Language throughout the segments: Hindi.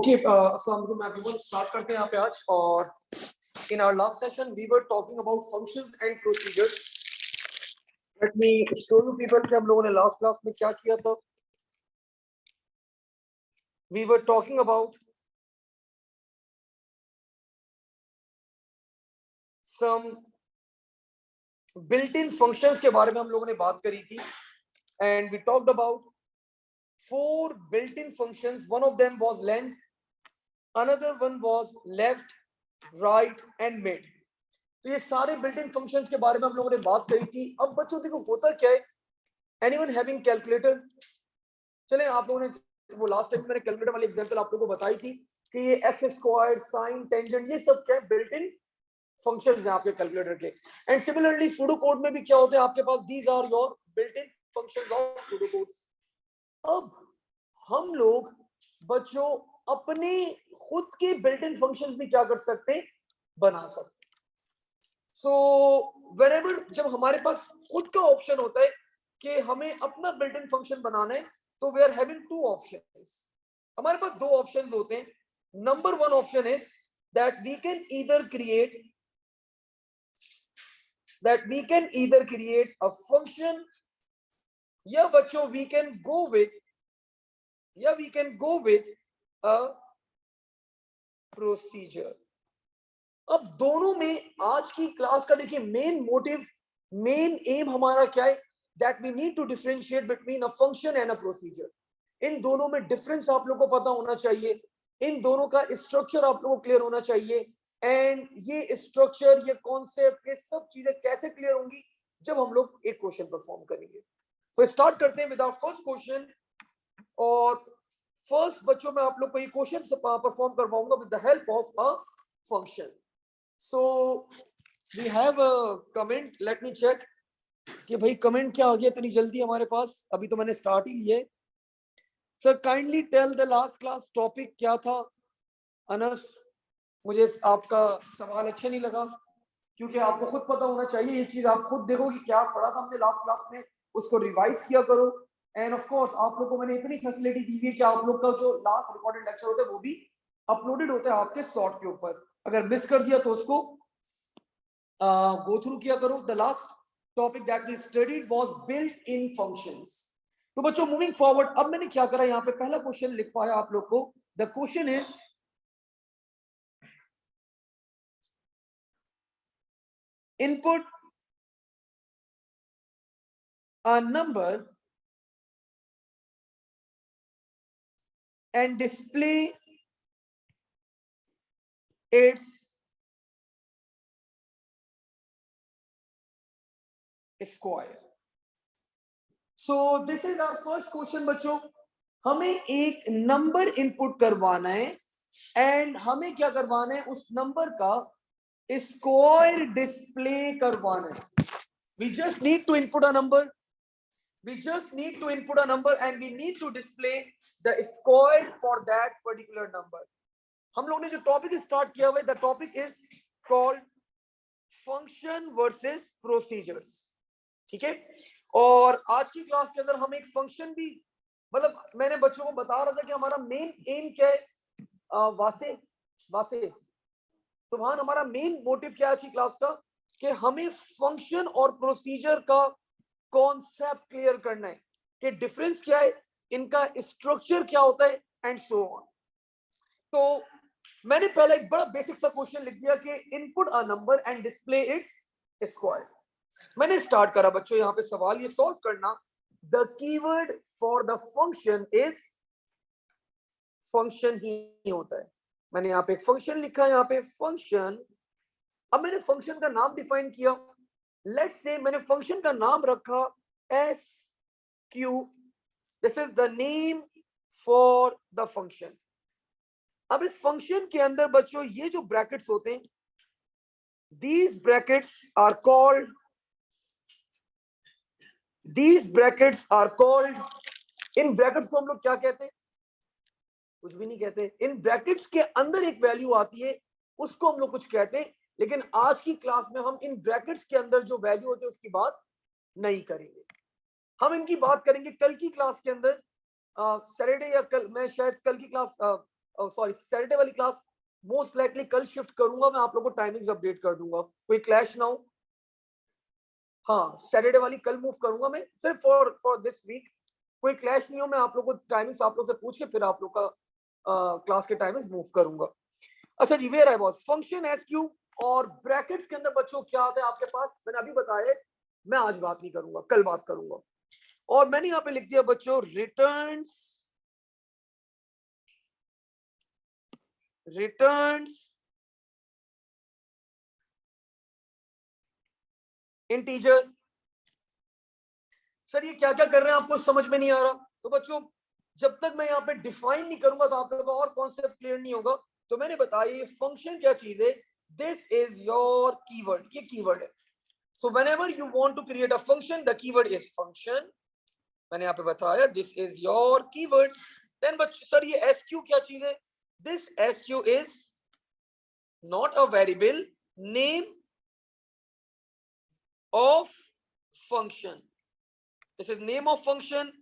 Okay, अस्सलाम वालेकुम everyone. Start करते हैं यहाँ पे आज. और in our last session we were talking about functions and procedures. Let me show you people कि हम लोगों ने last class में क्या किया था. We were talking about some built-in functions के बारे में हम लोगों ने बात करी थी. And we talked about 4 built-in functions. One of them was length, another one was left, right and mid. तो ये सारे built-in functions के बारे में हम लोगों ने बात करी थी. अब बच्चों देखो होता क्या है, anyone having calculator? चले आप लोगों ने वो लास्ट टाइम मैंने कैलकुलेटर वाली एग्जांपल आप लोगों को बताई थी कि ये x स्क्वायर sin टेंजेंट ये सब क्या है, built-in functions हैं आपके कैलकुलेटर के. एंड सिमिलरली सूडो कोड में भी क्या होते हैं आपके पास, these are your built-in functions of pseudo codes. अब हम लोग बच्चों अपने खुद के built-in functions भी क्या कर सकते हैं, बना सकते. सो whenever जब हमारे पास खुद का ऑप्शन होता है कि हमें अपना built-in function बनाना है, तो we are having 2 options. हमारे पास 2 ऑप्शंस होते हैं. Number 1 option is that we can either create a function, या बच्चों we can go with a procedure. अब दोनों में आज की क्लास का देखिए मेन मोटिव, मेन एम हमारा क्या है, that we need to differentiate between a function and a procedure. इन दोनों में डिफरेंस आप लोगों को पता होना चाहिए, इन दोनों का स्ट्रक्चर आप लोगों को क्लियर होना चाहिए. एंड ये स्ट्रक्चर, ये कॉन्सेप्ट, ये सब चीजें कैसे क्लियर होंगी जब हम लोग एक क्वेश्चन परफॉर्म करेंगे. तो स्टार्ट करते हैं विद आवर फर्स्ट क्वेश्चन. और फर्स्ट बच्चों मैं आप लोग को ये क्वेश्चन परफॉर्म करवाऊंगा with the help of a function. So we have a comment. Let me check कि भाई कमेंट क्या आ गया इतनी जल्दी हमारे पास. अभी तो मैंने स्टार्ट ही लिया है. Sir kindly tell the last class topic क्या था. अनस, मुझे आपका सवाल अच्छा नहीं लगा क्योंकि आपको खुद पता होना चाहिए ये चीज. आप खुद देखो कि क्या पढ़ा था हमने लास्ट क्लास में, उसको रिवाइज किया करो. एंड ऑफ कोर्स आप लोग को मैंने इतनी फैसिलिटी दी है कि आप लोग का जो लास्ट रिकॉर्डेड लेक्चर होता है वो भी अपलोडेड होता है आपके सॉर्ट के ऊपर. अगर मिस कर दिया तो उसको go through किया करो. The last topic that we studied was built-in functions. तो बच्चों मूविंग फॉरवर्ड, अब मैंने क्या करा यहाँ पे पहला क्वेश्चन लिख पाया आप लोग को. The question is input a number and display its square. So this is our first question बच्चों. हमें एक नंबर इनपुट करवाना है एंड हमें क्या करवाना है, उस नंबर का स्क्वायर डिस्प्ले करवाना है. We just need to input a number. And we need to display the square for that particular number. हम लोगों ने जो टॉपिक स्टार्ट किया हुआ है, the topic is called function versus procedures. ठीक है. और आज की क्लास के अंदर हम एक फंक्शन भी, मतलब मैंने बच्चों को बता रहा था कि हमारा मेन एम क्या है. वासे सुभान, हमारा मेन मोटिव क्या है आज की क्लास का, कि हमें फंक्शन और प्रोसीजर का कॉन्सेप्ट क्लियर करना है कि डिफरेंस क्या है, इनका स्ट्रक्चर क्या होता है एंड सो ऑन. तो मैंने पहले एक बड़ा बेसिक सा क्वेश्चन लिख दिया कि input a number and display its square. मैंने स्टार्ट करा बच्चों यहाँ पे सवाल ये सॉल्व करना. The keyword for the function is, function ही होता है. मैंने यहाँ पे एक फंक्शन लिखा है, यहाँ पे फंक्शन. अब मैंने फंक्शन का नाम डिफाइन किया. लेट्स से मैंने फंक्शन का नाम रखा S Q. This is the name for the function. अब इस फंक्शन के अंदर बच्चों ये जो ब्रैकेट्स होते हैं, these brackets are called in brackets को हम लोग क्या कहते हैं, कुछ भी नहीं कहते. इन ब्रैकेट्स के अंदर एक वैल्यू आती है, उसको हम लोग कुछ कहते हैं. लेकिन आज की क्लास में हम इन ब्रैकेट्स के अंदर जो वैल्यू होती है उसकी बात नहीं करेंगे. हम इनकी बात करेंगे कल की क्लास के अंदर. सैटरडे या कल, मैं शायद कल की क्लास सॉरी सैटरडे वाली क्लास मोस्ट लाइकली कल शिफ्ट करूंगा, मैं आप लोगों को टाइमिंग्स अपडेट कर दूंगा, कोई क्लैश ना हो। हाँ सैटरडे वाली कल मूव करूंगा मैं, सिर्फ फॉर दिस वीक, कोई क्लैश नहीं हो, मैं आप लोगों को टाइमिंग्स आप लोग से पूछ के फिर आप लोग का क्लास के टाइमिंग्स मूव करूंगा। अच्छा जी, where I was, function S Q और ब्रैकेट्स के अंदर बच्चों क्या आता है आपके पास, मैंने अभी बताया, मैं आज बात नहीं करूंगा, कल बात करूंगा। और मैंने यहाँ पे लिख दिया बच्चों रिटर्न्स इंटीजर। सर ये क्या क्या कर रहे हैं आपको समझ में नहीं आ रहा, तो बच्चों जब तक मैं यहाँ पे डिफाइन नहीं करूंगा तो आप लोगों का और कॉन्सेप्ट क्लियर नहीं होगा। तो मैंने बताया ये फंक्शन क्या चीज है, दिस इज योर कीवर्ड, ये कीवर्ड है। So whenever you want to create a function, the keyword is function, मैंने यहाँ पे बताया this is your keyword. Then बच्चों सर ये एसक्यू क्या चीज है, this SQ is not a variable, name of function, this is name of function.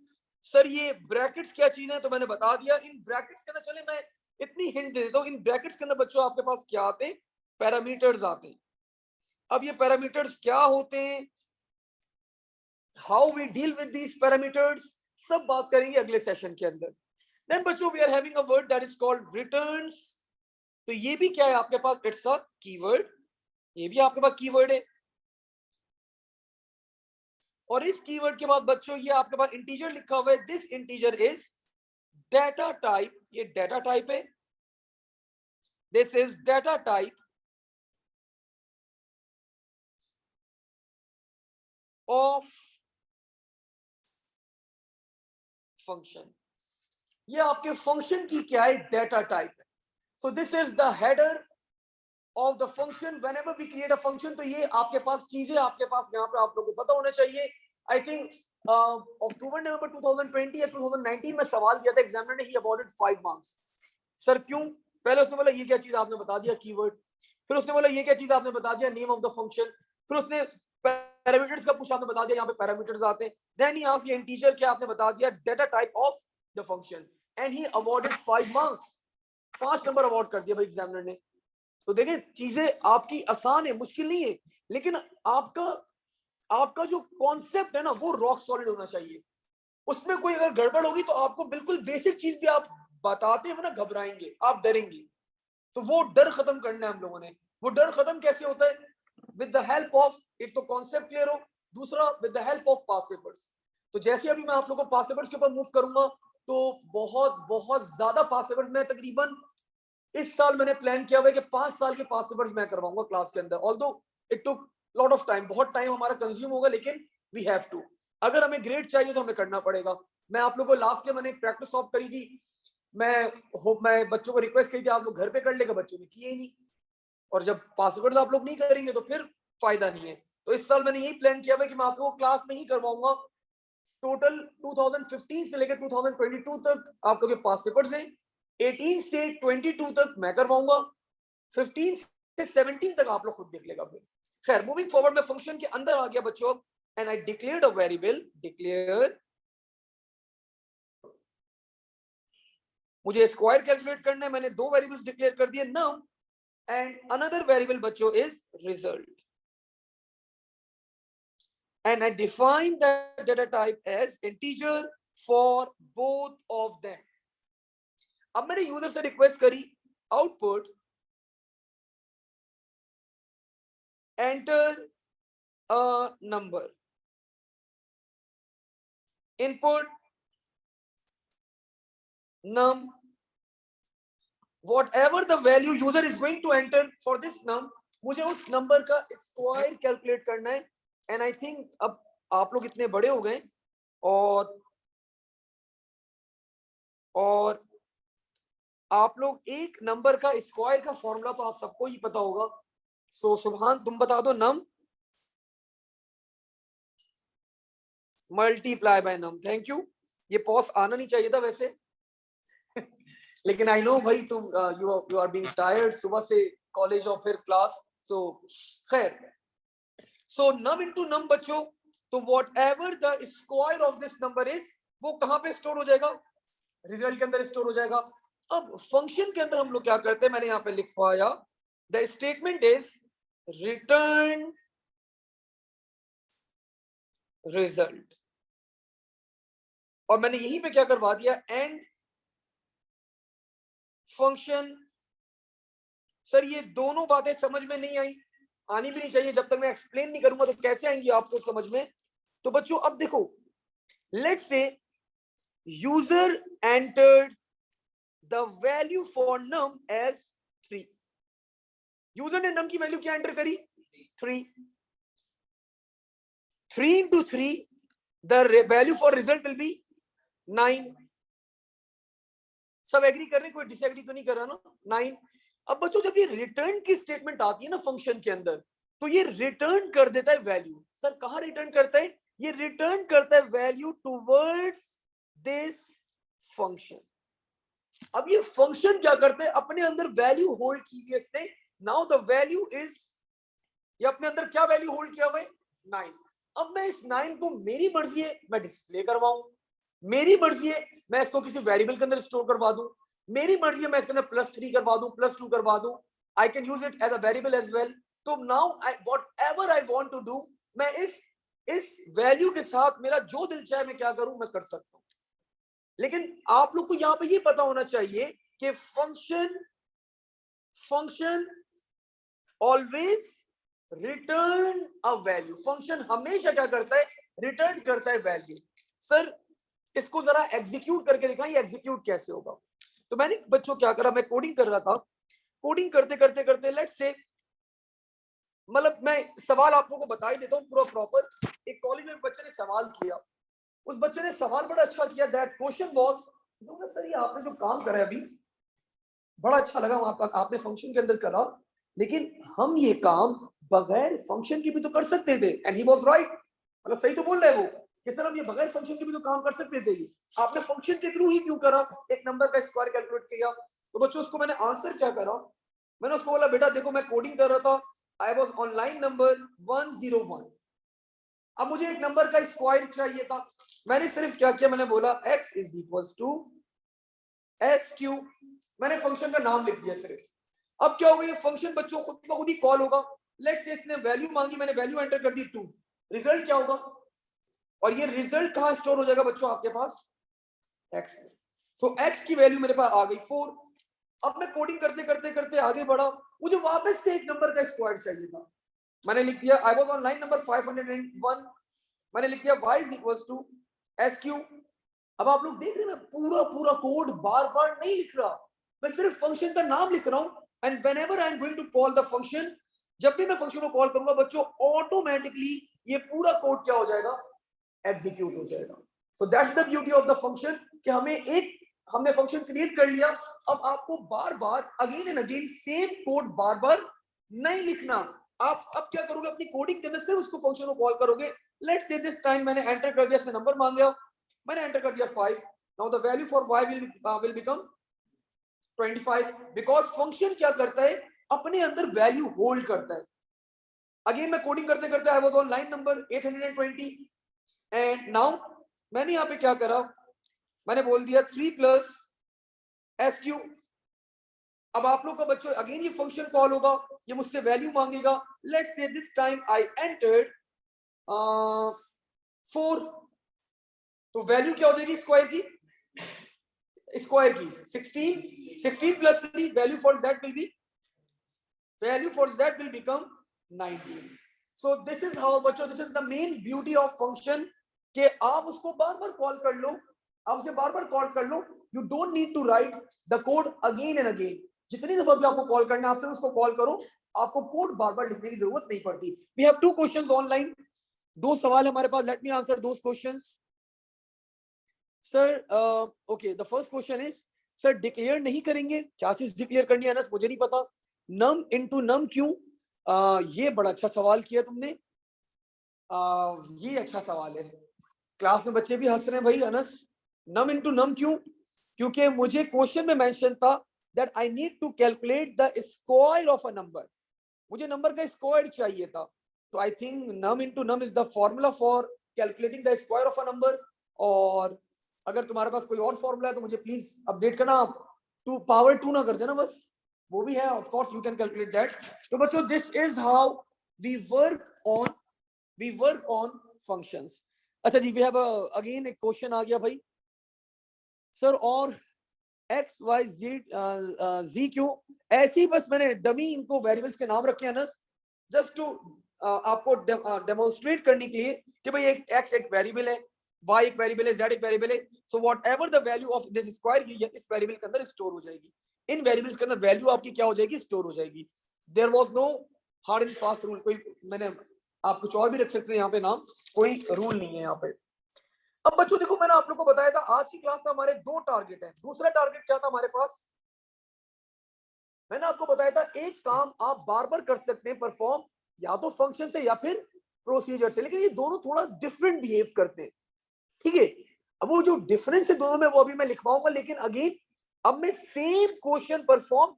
Sir ये ब्रैकेट्स क्या चीज है, तो मैंने बता दिया। इन ब्रैकेट्स के अंदर चले मैं इतनी हिंट दे देता हूं, इन ब्रैकेट्स के अंदर बच्चों आपके पास क्या आते हैं, पैरामीटर्स आते हैं। अब ये पैरामीटर्स क्या होते हैं, how we deal with these parameters, सब बात करेंगे अगले सेशन के अंदर। देन बच्चों we are having a word that is called returns, तो ये भी क्या है आपके पास, इट्स अ कीवर्ड, ये भी आपके पास कीवर्ड है। और इस कीवर्ड के बाद बच्चों ये आपके पास इंटीजर लिखा हुआ है, this integer is data type, ये डेटा टाइप है, this is data type of function, ये आपके फंक्शन की क्या है, डेटा टाइप है। So this is the header of the function, whenever we create a function, तो ये आपके पास चीजें आपके पास यहाँ पे आप लोगों को पता होना चाहिए। आई थिंक अक्टूबर नवंबर 2020 या 2019 में सवाल किया था एग्जामिनर ने, ही अवॉर्डेड 5 मार्क्स। सर क्यों, पहले उसने बोला ये क्या चीज आपने बता दिया कीवर्ड, फिर उसने बोला ये क्या चीज आपने बता दिया नेम ऑफ द फंक्शन, फिर उसने पैरामीटर्स का पूछा, आपने बता दिया यहाँ पे पैरामीटर्स आते हैं, देन ही आस्क्ड ये इंटीजर क्या आपने बता दिया, data type of the function, and he awarded 5 marks, 5 number award कर दिया भाई एग्जामिनर ने। तो देखिए चीजें आपकी आसान है, मुश्किल नहीं है, लेकिन आपका आपका जो कॉन्सेप्ट है ना वो रॉक सॉलिड होना चाहिए। उसमें कोई अगर गड़बड़ होगी तो आपको बिल्कुल बेसिक चीज भी आप बताते हैं ना घबराएंगे, आप डरेंगे, तो वो डर खत्म करना है हम लोगों ने। वो डर खत्म कैसे होता है, विद द हेल्प ऑफ, एक तो कॉन्सेप्ट क्लियर हो, दूसरा with the help of pass papers. तो जैसे अभी मैं आप लोगों को पास पेपर्स के ऊपर मूव करूंगा, तो बहुत बहुत ज्यादा पास पेपर्स मैं तकरीबन इस साल मैंने प्लान किया हुआ है कि 5 साल के पास पेपर्स मैं करवाऊंगा क्लास के अंदर। Although it took lot of time, बहुत टाइम हमारा कंज्यूम होगा, लेकिन वी हैव टू, अगर हमें ग्रेड चाहिए तो हमें करना पड़ेगा। मैं आप लोगों को लास्ट ईयर मैंने प्रैक्टिस ऑफ करी थी, मैं बच्चों को रिक्वेस्ट की थी आप लोग घर पे कर लेगा, बच्चों ने किए ही नहीं, और जब पास पेपर्स आप लोग नहीं करेंगे तो फिर फायदा नहीं है। तो इस साल मैंने यही प्लान किया हुआ है कि मैं आप लोगों को क्लास में ही करवाऊंगा। टोटल 2015 से लेकर 2022 तक आप लोग के पास पेपर्स हैं, 18 से 22 तक मैं करवाऊंगा, 15 से 17 तक आप लोग खुद देख लेगा फिर। खैर मूविंग फॉरवर्ड, में फंक्शन के अंदर आ गया बच्चों, and I declared a variable, declare, मुझे स्क्वायर कैलकुलेट करना है, मैंने 2 वेरिएबल्स डिक्लेयर कर दिए, नम एंड अनदर वेरिएबल बच्चों is result, and I define that data type as integer for both of them. अब मैंने यूजर से रिक्वेस्ट करी output enter a number, input num, whatever the value user is going to enter for this num, मुझे उस नंबर का स्क्वायर कैलकुलेट करना है। एंड आई थिंक अब आप लोग इतने बड़े हो गए और आप लोग एक नंबर का स्क्वायर का फॉर्मूला तो आप सबको ही पता होगा। सो सुभान तुम बता दो, num multiply by num, thank you. ये पॉज आना नहीं चाहिए था वैसे लेकिन आई नो भाई तुम यू आर बीइंग टायर्ड, सुबह से कॉलेज और फिर क्लास, सो खैर। सो नम इनटू नम बच्चों, तो what ever the square of this number is, वो कहां पे स्टोर हो जाएगा, रिजल्ट के अंदर स्टोर हो जाएगा। अब फंक्शन के अंदर हम लोग क्या करते हैं, मैंने यहां पे लिखवाया, the statement is return result, और मैंने यहीं पे क्या करवा दिया, एंड फंक्शन। सर ये दोनों बातें समझ में नहीं आई, आनी भी नहीं चाहिए, जब तक मैं एक्सप्लेन नहीं करूंगा तो कैसे आएंगी आपको समझ में। तो बच्चों अब देखो, let's say user entered the value for num as 3। User ने नम की वैल्यू क्या एंटर करी, 3। 3 into 3, the value for result will be 9। सब एग्री कर रहे हैं, कोई डिसएग्री तो नहीं कर रहा ना, 9। अब बच्चों जब ये रिटर्न की स्टेटमेंट आती है ना फंक्शन के अंदर, तो ये रिटर्न कर देता है वैल्यू। सर कहां रिटर्न करता है, ये रिटर्न करता है वैल्यू टुवर्ड्स दिस फंक्शन। अब ये फंक्शन क्या करते हैं, अपने अंदर वैल्यू होल्ड की हुई है इसने। नाउ द वैल्यू इज, ये अपने अंदर क्या वैल्यू होल्ड किया हुआ है, 9। अब मैं इस 9 को, मेरी मर्जी है मैं डिस्प्ले करवाऊं, मेरी मर्जी है मैं इसको किसी वेरिएबल के अंदर स्टोर करवा दूं, मेरी मर्जी है मैं इसके अंदर +3 करवा दूं, +2 करवा दूं, I can use it as a variable as well. तो now I whatever I want to do, मैं इस वैल्यू के साथ मेरा जो दिल चाहे मैं क्या करूं, मैं कर सकता हूं। लेकिन आप लोग को यहां पे ये पता होना चाहिए कि function always return a value. Function हमेशा क्या करता है, रिटर्न करता है वैल्यू। सर इसको जरा एग्जीक्यूट करके दिखाएं, एग्जीक्यूट कैसे होगा। तो मैंने बच्चों क्या करा, मैं कोडिंग कर रहा था, कोडिंग करते करते करते लेट्स से, मतलब मैं सवाल आप लोगों को बता ही देता हूँ पूरा प्रॉपर। एक कॉलेज में बच्चे ने सवाल किया, उस बच्चे ने सवाल बड़ा अच्छा किया। दैट क्वेश्चन वाज, सर ये आपने जो काम करा है अभी बड़ा अच्छा लगा, आपने फंक्शन के अंदर करा, लेकिन हम ये काम बगैर फंक्शन के भी तो कर सकते थे। एंड ही वाज राइट, मतलब सही तो बोल रहे हैं वो कि सर हम ये बगैर फंक्शन के भी तो काम कर सकते थे, आपने फंक्शन के थ्रू ही क्यों करा, एक नंबर का स्क्वायर कैलकुलेट किया। तो बच्चों उसको मैंने आंसर क्या करा, मैंने उसको बोला बेटा देखो मैं कोडिंग कर रहा था, आई वाज ऑन लाइन नंबर 101, अब मुझे एक नंबर का स्क्वायर चाहिए था। मैंने सिर्फ क्या किया, मैंने बोला x is equals to S Q, मैंने फंक्शन का नाम लिख दिया सिर्फ। अब क्या होगा, ये फंक्शन बच्चों खुद ब खुद ही कॉल होगा। लेट्स से इसने वैल्यू मांगी, मैंने वैल्यू एंटर कर दी 2, रिजल्ट क्या होगा, और ये रिजल्ट कहां स्टोर हो जाएगा बच्चों, आपके पास x में। सो x की वैल्यू मेरे पास आ गई 4। अब मैं कोडिंग करते करते करते आगे बढ़ा, मुझे वापस से एक नंबर का स्क्वायर चाहिए था। मैंने लिख दिया, I was on line number 501, मैंने लिख दिया y is equals to S Q. अब आप लोग देख रहे हैं, मैं पूरा पूरा कोड बार बार नहीं लिख रहा, मैं सिर्फ फंक्शन का नाम लिख रहा हूं। And whenever I am going to call the function, जब भी मैं फंक्शन को कॉल करूंगा बच्चों, ऑटोमेटिकली ये पूरा कोड क्या हो जाएगा, एग्जीक्यूट हो जाएगा। So that's the beauty of the function, कि हमने फंक्शन क्रिएट कर लिया। अब आपको बार बार again and again same code बार बार नहीं लिखना। आप अब क्या करोगे, अपनी कोडिंग के अंदर से उसको फंक्शन को कॉल करोगे। लेट्स से दिस टाइम मैंने एंटर कर दिया, नंबर मांग गया, मैंने एंटर कर दिया 5। Now the value for y will become 25, because function क्या करता है, अपने अंदर वैल्यू होल्ड करता है। अगेन मैं कोडिंग करते करते आई was on line number 820, and now मैंने यहाँ पे क्या करा, मैंने बोल दिया 3 प्लस एस क्यू। अब आप लोग का बच्चों अगेन ये फंक्शन कॉल होगा, ये मुझसे वैल्यू मांगेगा। Let's say this time I entered 4, तो वैल्यू क्या हो जाएगी स्क्वायर की, 16 plus 3, value for z will become 19. So this is how बच्चों, this is the main beauty of function, कि आप उसको बार बार कॉल कर लो, आप उसे बार बार कॉल कर लो, you don't need to write the code again and again। जितनी दफा भी आपको कॉल करना है, आप सिर्फ उसको कॉल करो, आपको कोड बार बार लिखने की जरूरत नहीं पड़ती। We have 2 questions online, 2 सवाल हमारे पास, let me answer those questions। Sir okay, the first question is, sir declare नहीं करेंगे, क्या चीज डिक्लेयर करनी है अनस, मुझे नहीं पता। नम इनटू नम क्यों, ये बड़ा अच्छा सवाल किया तुमने, ये अच्छा सवाल है। क्लास में बच्चे भी हंस रहे हैं भाई, अनस नम इनटू नम क्यों, क्योंकि मुझे क्वेश्चन में मेंशन था that I need to calculate the square of a number, मुझे नंबर का स्क्वायर चाहिए था। तो I think num into num is the formula for calculating the square of a number. और अगर तुम्हारे पास कोई और फॉर्मूला है तो मुझे प्लीज अपडेट करना आप। टू पावर 2 ना कर देना बस, वो भी है, of course you can calculate that. तो बच्चों this is how we work on functions. अच्छा जी, वी हैव अगेन एक क्वेश्चन आ गया भाई सर, और एक्स वाई जी क्यों ऐसी, बस मैंने डमी इनको वेरिएबल्स के नाम रखे हैं ना, जस्ट टू आपको डेमोन्स्ट्रेट करने के लिए कि भाई एक एक्स एक वेरिएबल है, y एक वेरिएबल है, z एक वेरिएबल है, so whatever the value of this square की इस वेरिएबल के अंदर स्टोर हो जाएगी, इन वेरिएबल्स के अंदर वैल्यू आपकी क्या हो जाएगी, स्टोर हो जाएगी। There was no hard and fast rule, कोई मैंने आप कुछ और भी रख सकते हैं यहाँ पे नाम, कोई रूल नहीं है यहाँ पे। अब बच्चों देखो, मैंने आप लोगों को बताया था आज की क्लास में हमारे 2 टारगेट हैं। दूसरा टारगेट क्या था हमारे पास, मैंने आपको बताया था एक काम आप बार बार कर सकते हैं परफॉर्म, या तो फंक्शन से या फिर प्रोसीजर से, लेकिन ये दोनों थोड़ा डिफरेंट बिहेव करते हैं, ठीक है। अब वो जो डिफरेंस है दोनों में वो अभी मैं लिखवाऊंगा, लेकिन अगेन अब मैं सेम क्वेश्चन परफॉर्म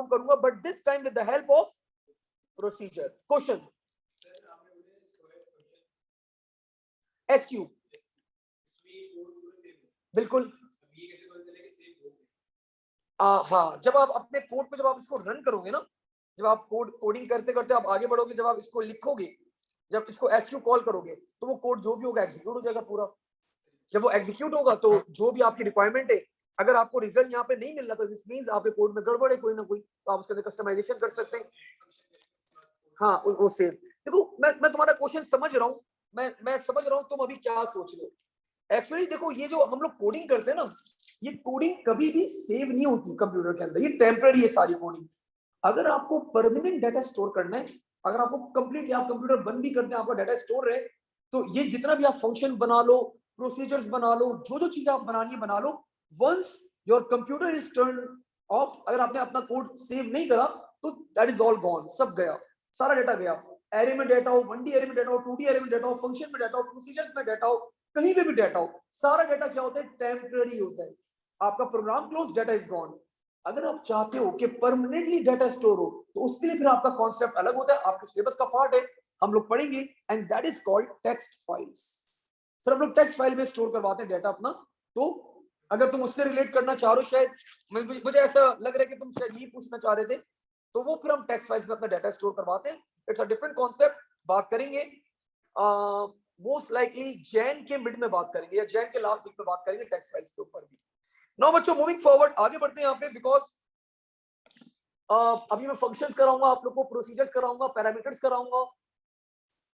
करूंगा, but this time with the help of procedure. Question S Q, बिल्कुल। हाँ, जब आप अपने कोड पे जब आप इसको रन करोगे ना, जब आप कोडिंग करते करते आप आगे बढ़ोगे, जब आप इसको लिखोगे, जब इसको एसक्यू कॉल करोगे, तो वो कोड जो भी होगा एग्जीक्यूट हो जाएगा पूरा। जब वो एग्जीक्यूट होगा तो जो भी आपकी रिक्वायरमेंट है, अगर आपको रिजल्ट यहाँ पे नहीं मिल रहा तो दिस मींस आपके कोड में गड़बड़ है कोई ना कोई, तो आप उसके अंदर कस्टमाइजेशन कर सकते हैं। हाँ, वो सेम। देखो मैं तुम्हारा क्वेश्चन समझ रहा हूँ, मैं समझ रहा हूँ तुम अभी क्या सोच रहे हो। एक्चुअली देखो, ये जो हम लोग कोडिंग करते हैं ना, ये कोडिंग कभी भी सेव नहीं होती कंप्यूटर के अंदर, ये टेम्पररी है सारी कोडिंग। अगर आपको परमानेंट डाटा स्टोर करना है, अगर आपको कंप्लीटली आप कंप्यूटर बंद भी करते हैं, आपका डाटा स्टोर रहे, तो ये जितना भी आप फंक्शन बना लो, प्रोसीजर्स बना लो, जो चीजें आप बनानी है बना लो, once your computer is turn off, अगर आपने अपना कोड सेव नहीं करा तो दैट इज ऑल गॉन, सब गया, सारा डाटा गया। एरे में डाटा हो, 1D एरे में डाटा हो, 2D एरे में डाटा हो, फंक्शन में डाटा हो, प्रोसीजर्स में डाटा हो, कहीं पे भी डाटा हो, सारा डाटा क्या होता है, टेम्पररी होता है। आपका program close, data is gone. अगर आप चाहते हो कि परमानेंटली डाटा स्टोर हो, तो उसके लिए फिर आपका कॉन्सेप्ट अलग होता है, आपके सिलेबस का पार्ट है, हम लोग पढ़ेंगे, and that is called text files. फिर हम लोग टेक्स्ट फाइल में स्टोर करवाते हैं डाटा अपना। तो अगर तुम उससे रिलेट करना चाह रहे हो, शायद मुझे ऐसा लग रहा है कि तुम शायद ये पूछना चाह रहे थे, तो वो फिर हम टेक्स्ट फाइल्स में अपना डाटा स्टोर करवाते हैं। इट्स अ डिफरेंट कॉन्सेप्ट, बात करेंगे मोस्ट लाइकली जैन के मिड में बात करेंगे, या जैन के लास्ट वीक में बात करेंगे टेक्स्ट फाइल्स के ऊपर भी। नो बच्चों, मूविंग फॉरवर्ड, आगे बढ़ते हैं यहाँ पे, बिकॉज अभी मैं फंक्शंस कराऊंगा आप लोग को, प्रोसीजर्स कराऊंगा, पैरामीटर्स कराऊंगा,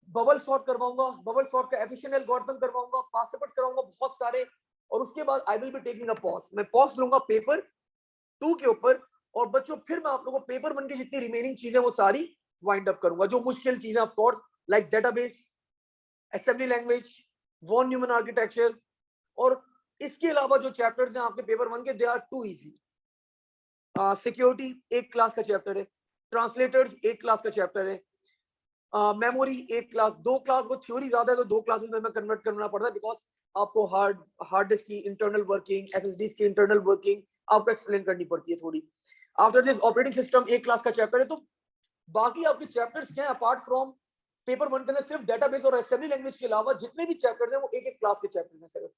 बबल सॉर्ट करवाऊंगा, बबल सॉर्ट का एफिशिएंट एल्गोरिथम करवाऊंगा, पासवर्ड्स कराऊंगा बहुत सारे, और उसके बाद आई will be taking a pause, मैं पॉज लूंगा पेपर 2 के ऊपर, और बच्चों फिर मैं आप लोगों को पेपर 1 की जितनी रिमेनिंग चीजें वो सारी वाइंड अप करूंगा, जो मुश्किल चीजें of course like database, assembly language, von Neumann architecture, और इसके अलावा जो चैप्टर्स हैं आपके पेपर 1 के, they are too easy. Security एक क्लास का चैप्टर है, ट्रांसलेटर्स एक क्लास का चैप्टर है, मेमोरी एक क्लास, 2 क्लास, वो थ्योरी ज्यादा है तो 2 क्लासेस में मैं कन्वर्ट करना पड़ता है, बिकॉज आपको हार्ड डिस्क की इंटरनल वर्किंग, एसएसडी की इंटरनल वर्किंग आपको एक्सप्लेन करनी पड़ती है थोड़ी। आफ्टर दिस ऑपरेटिंग सिस्टम एक क्लास का चैप्टर है। तो बाकी आपके चैप्टर्स क्या है अपार्ट फ्रॉम पेपर 1 के अंदर, सिर्फ डेटाबेस और असेंबली लैंग्वेज के अलावा जितने भी चैप्टर्स हैं वो एक एक क्लास के चैप्टर्स हैं सिर्फ,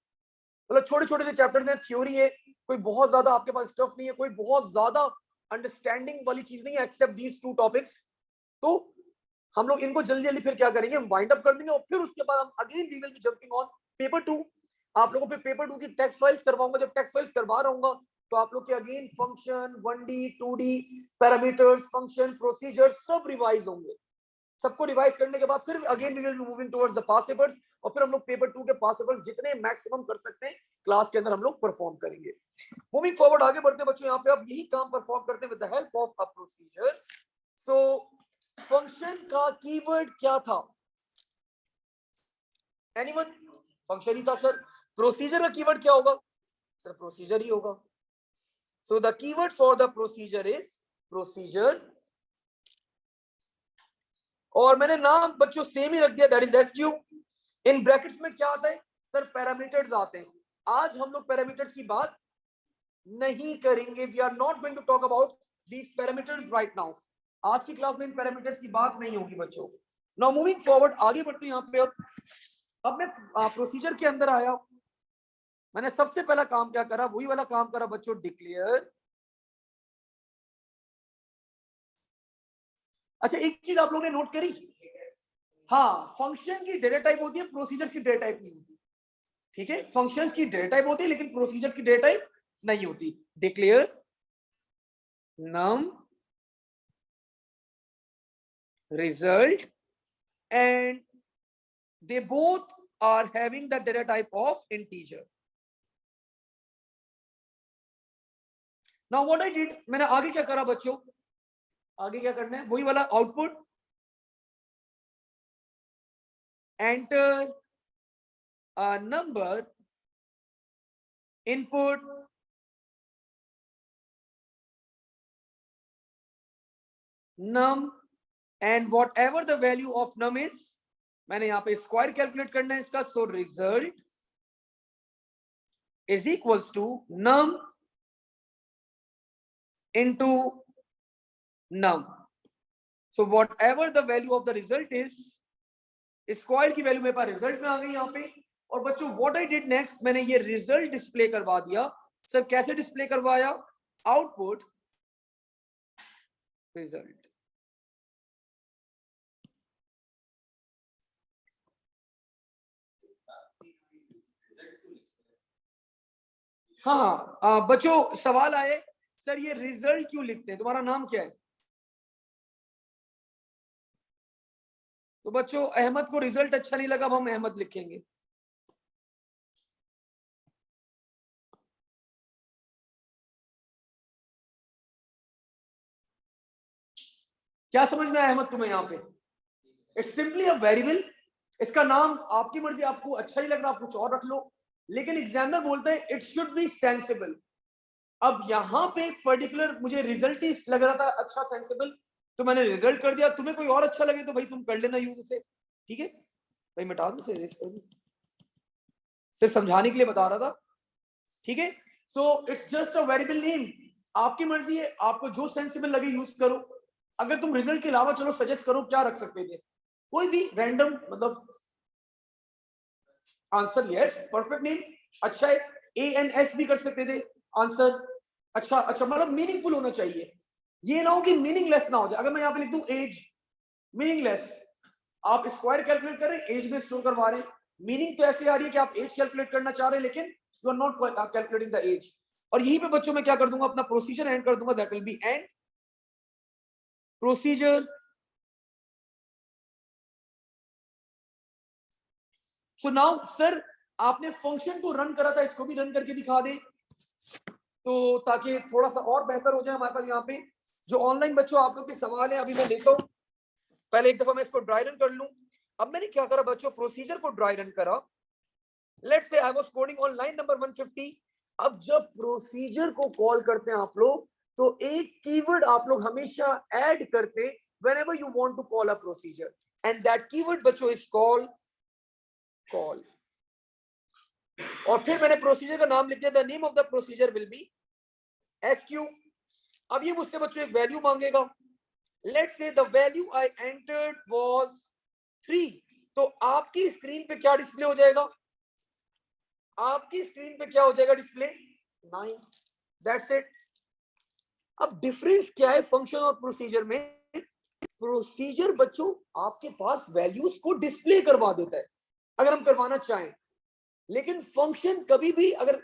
मतलब छोटे छोटे से चैप्टर्स हैं, थ्योरी है, कोई बहुत ज्यादा आपके पास स्टफ नहीं है, कोई बहुत ज्यादा अंडरस्टैंडिंग वाली चीज नहीं है, एक्सेप्ट दीज 2 टॉपिक्स। तो हम लोग इनको जल्दी जल्दी फिर क्या करेंगे, हम वाइंड अप कर देंगे, और फिर उसके बाद हम again we will be jumping on paper 2। आप लोगों पे पेपर 2 की टेक्स्ट फाइल्स करवाऊंगा, जब टेक्स्ट फाइल्स करवा रहूंगा तो आप लोग के again function, 1D 2D parameters, function, procedure सब रिवाइज होंगे। सबको रिवाइज करने के बाद फिर again we will be moving towards the past papers, और फिर हम लोग पेपर 2 के पास पेपर्स जितने मैक्सिमम कर सकते हैं क्लास के अंदर हम लोग परफॉर्म करेंगे। मूविंग फॉरवर्ड, आगे बढ़ते बच्चों, यहाँ पे आप यही काम परफॉर्म करते हैं with the help of a procedure. So function का कीवर्ड क्या था, एनीवन? फंक्शन ही था सर। प्रोसीजर का कीवर्ड क्या होगा सर? प्रोसीजर ही होगा। So the keyword for the procedure is procedure, और मैंने नाम बच्चों सेम ही रख दिया, that is SQ. In brackets में क्या आता है सर? पैरामीटर्स आते हैं। आज हम लोग पैरामीटर्स की बात नहीं करेंगे, we are not going to talk about these parameters right now. आज की क्लास में इन पैरामीटर्स की बात नहीं होगी बच्चों। नाउ मूविंग फॉरवर्ड, आगे बढ़ते हैं यहाँ पे। अब मैं प्रोसीजर के अंदर आया, मैंने सबसे पहला काम क्या करा, वही वाला काम करा बच्चों, डिक्लेयर। अच्छा एक चीज आप लोगों ने नोट करी, हाँ फंक्शन की डेटा टाइप होती है, प्रोसीजर्स की डेटा टाइप नहीं होती, ठीक है। फंक्शंस की डेटा टाइप होती है लेकिन प्रोसीजर्स की डेटा टाइप नहीं होती। Declare num result and they both are having the data type of integer. Now what I did, मैंने आगे क्या करा बच्चों, आगे क्या करना है, वही वाला output, enter a number, input num and whatever the value of num is, मैंने यहाँ पे स्क्वायर कैलकुलेट करना है इसका, so result is equals to num into num. So whatever the value of the result is, square की वैल्यू मेरे पास रिजल्ट में आ गई यहाँ पे। और बच्चों व्हाट आई डिड नेक्स्ट, मैंने ये रिजल्ट डिस्प्ले करवा दिया। सर कैसे डिस्प्ले करवाया, आउटपुट रिजल्ट। हाँ बच्चों सवाल आए, सर ये रिजल्ट क्यों लिखते हैं, तुम्हारा नाम क्या है? तो बच्चों अहमद को रिजल्ट अच्छा नहीं लगा, अब हम अहमद लिखेंगे। क्या समझ में आया अहमद तुम्हें यहाँ पे? इट्स सिंपली अ वेरिएबल, इसका नाम आपकी मर्जी, आपको अच्छा नहीं लग रहा आप कुछ और रख लो, लेकिन एग्जामिनर बोलते हैं इट शुड बी सेंसिबल। अब यहाँ पे पर्टिकुलर मुझे रिजल्ट ही लग रहा था अच्छा सेंसिबल, तो मैंने रिजल्ट कर दिया। तुम्हें कोई और अच्छा लगे तो भाई तुम कर लेना यूज उसे, ठीक है भाई, मिटा दो इसे, सिर्फ समझाने के लिए बता रहा था, ठीक है। So it's just a variable name, आपकी मर्जी है, आपको जो सेंसिबल लगे यूज करो। अगर तुम रिजल्ट के अलावा चलो सजेस्ट करो क्या रख सकते थे, कोई भी रैंडम, मतलब आंसर यस परफेक्ट नेम अच्छा है, ANS भी कर सकते थे आंसर, अच्छा अच्छा मतलब मीनिंगफुल होना चाहिए, ये ना हो कि मीनिंगलेस ना हो जाए। अगर मैं यहाँ पे लिख दूं एज, मीनिंगलेस, आप स्क्वायर कैलकुलेट कर रहे हैं, एज में स्टोर करवा रहे हैं, मीनिंग तो ऐसे आ रही है कि आप एज कैलकुलेट करना चाह रहे हैं लेकिन you are not calculating the age. और यहीं पे बच्चों में क्या कर दूंगा, अपना प्रोसीजर एंड कर दूंगा, that will be end procedure. So now sir आपने फंक्शन को रन करा था, इसको भी रन करके दिखा दे, तो ताकि थोड़ा सा और बेहतर हो जाए हमारे पास। यहाँ पे जो ऑनलाइन बच्चों आप लोग के सवाल है अभी मैं लेता हूँ, पहले एक दफा मैं इसको ड्राई रन कर लूं। अब मैंने क्या करा बच्चों, प्रोसीजर को ड्राई रन करा, let's say I was coding on line number 150। अब जब प्रोसीजर को कॉल करते हैं आप लोग, तो एक कीवर्ड आप लोग हमेशा ऐड करते हैं whenever you want to call a procedure, and that keyword बच्चों is call। और फिर मैंने प्रोसीजर का नाम लिख दिया, the name of the procedure will be SQ। अब ये मुझसे बच्चों एक वैल्यू मांगेगा, let's say the value I entered was 3, तो आपकी स्क्रीन पे क्या डिस्प्ले हो जाएगा, आपकी स्क्रीन पे क्या हो जाएगा डिस्प्ले, 9, दैट्स इट। अब डिफरेंस क्या है फंक्शन और प्रोसीजर में, प्रोसीजर बच्चों आपके पास वैल्यूज को डिस्प्ले करवा देता है अगर हम करवाना चाहें, लेकिन फंक्शन कभी भी अगर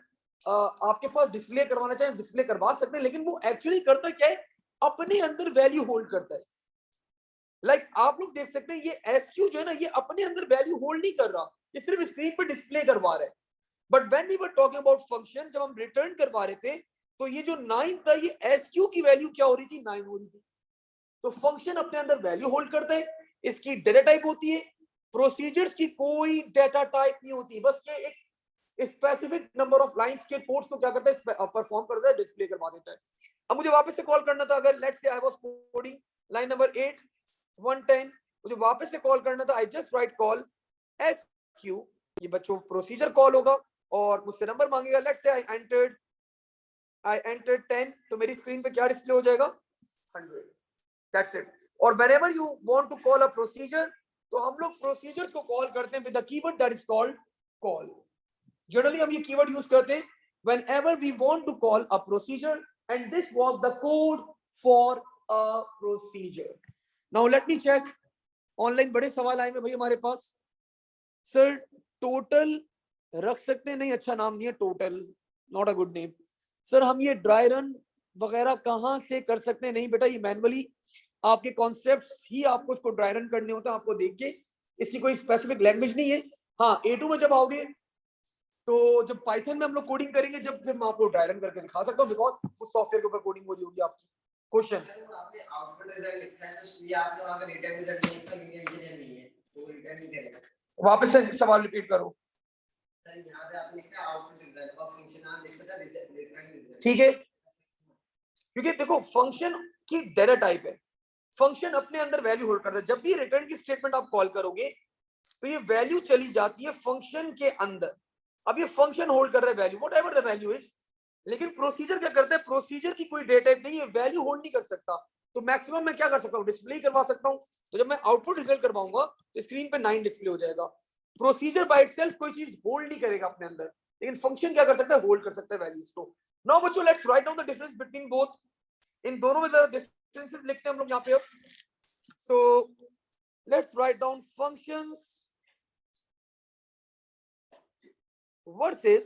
आपके पास डिस्प्ले करवाना चाहें डिस्प्ले करवा सकते हैं, लेकिन वो एक्चुअली करता क्या है, अपने अंदर वैल्यू होल्ड करता है। लाइक आप लोग देख सकते हैं ये SQ जो है ना, ये अपने अंदर वैल्यू होल्ड नहीं कर रहा, ये सिर्फ स्क्रीन पर डिस्प्ले करवा रहा है। But when we were talking about function, जब हम रिटर्न करवा रहे थे, तो ये जो 9 था, ये SQ की वैल्यू क्या हो रही थी, 9 हो रही थी। तो फंक्शन अपने अंदर वैल्यू होल्ड करता है, इसकी डेटा टाइप होती है, प्रोसीजर्स की कोई डेटा टाइप नहीं होती, बस ये एक स्पेसिफिक नंबर ऑफ लाइंस के कोड्स को क्या करता है, परफॉर्म करता है, डिस्प्ले करवा देता है। अब मुझे वापस से कॉल करना था, अगर let's say I was coding line number 8 110, मुझे वापस से कॉल करना था, I just right call SQ, ये बच्चों प्रोसीजर कॉल होगा और मुझसे नंबर मांगेगा, लेट्स से आई एंटर्ड 10, तो मेरी स्क्रीन पे क्या डिस्प्ले हो जाएगा, 100, दैट्स इट। और whenever you want to call a procedure, तो हम लोग प्रोसीजर्स को कॉल करते हैं with the keyword that is called call. Generally हम ये कीवर्ड यूज करते हैं whenever we want to call a procedure, and this was the code for a procedure. Now let me check. Online बड़े सवाल आए हैं भाई हमारे पास. सर टोटल रख सकते हैं? नहीं, अच्छा नाम नहीं है total, not a good name. Sir हम ये ड्राई रन वगैरह कहाँ से कर सकते हैं? नहीं बेटा, ये मैनुअली आपके कॉन्सेप्ट्स ही आपको इसको ड्राई रन करने होते हैं, आपको देख के. इसकी कोई स्पेसिफिक लैंग्वेज नहीं है. हाँ, A2 में जब आओगे तो जब पाइथन में हम लोग कोडिंग करेंगे, जब फिर मैं आपको ड्राई रन करके दिखा सकता हूँ, बिकॉज उस सॉफ्टवेयर के ऊपर कोडिंग हो रही होगी आपकी. क्वेश्चन आपने आउटपुट रिजल्ट लिखा है, तो ये आपने वहां का रिटर्न रिजल्ट लिखा, लेकिन इंजीनियर नहीं है तो रिटर्न नहीं करेगा. वापस से सवाल रिपीट करो. सर यहां पे आपने लिखा आउटपुट रिजल्ट और फंक्शन नाम लिखा था रिटर्न रिजल्ट. ठीक है, क्योंकि देखो फंक्शन की डाटा टाइप है. फंक्शन अपने अंदर वैल्यू होल्ड करता है. जब भी रिटर्न की स्टेटमेंट आप कॉल करोगे तो ये वैल्यू चली जाती है फंक्शन के अंदर. अब ये फंक्शन होल्ड कर रहा है value, whatever the value is. लेकिन प्रोसीजर क्या करता है? प्रोसीजर की कोई डेटा टाइप नहीं है, वैल्यू होल्ड नहीं कर सकता. तो मैक्सिमम मैं क्या कर सकता हूँ? डिस्प्ले करवा सकता हूँ. तो जब मैं आउटपुट रिजल्ट करवाऊंगा तो स्क्रीन पे 9 डिस्प्ले हो जाएगा. प्रोसीजर बाय इटसेल्फ कोई चीज होल्ड नहीं करेगा अपने अंदर, लेकिन फंक्शन क्या कर सकता है? होल्ड कर सकता है वैल्यूज को. नाउ बच्चों let's write down the difference between both. इन दोनों में ज्यादा डिफरेंसेस लिखते हैं हम लोग यहाँ पे अब. So let's write down functions versus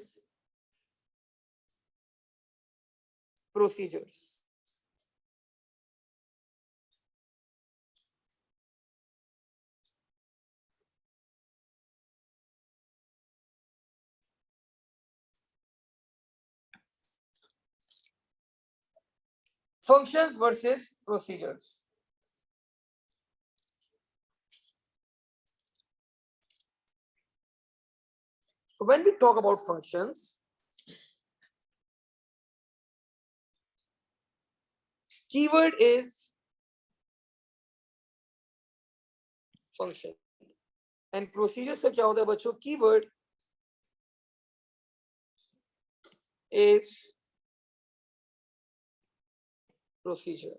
procedures. Functions versus procedures. So when we talk about functions, keyword is function, and procedures से क्या होता है बच्चों? Keyword is procedure.